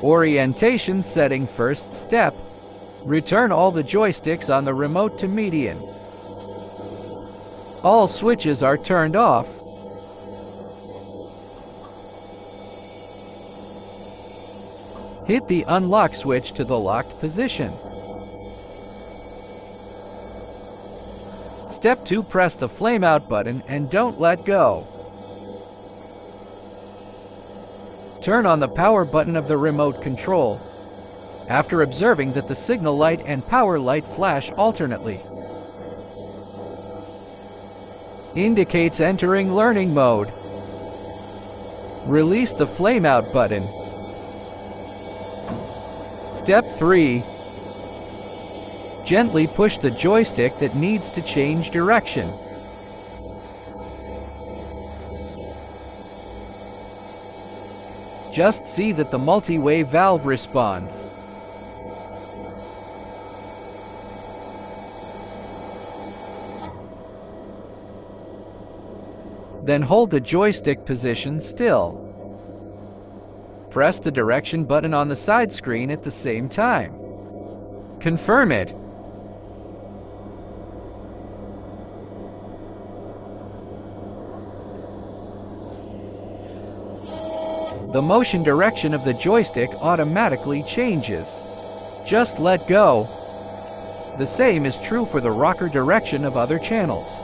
Orientation setting first step. Return all the joysticks on the remote to median. All switches are turned off. Hit the unlock switch to the locked position. Step 2. Press the flame out button and don't let go. Turn on the power button of the remote control, after observing that the signal light and power light flash alternately. Indicates entering learning mode. Release the flame out button. Step 3. Gently push the joystick that needs to change direction. Just see that the multi-way valve responds. Then hold the joystick position still. Press the direction button on the side screen at the same time. Confirm it. The motion direction of the joystick automatically changes. Just let go. The same is true for the rocker direction of other channels.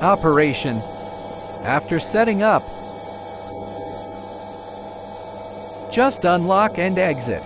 Operation. After setting up, just unlock and exit.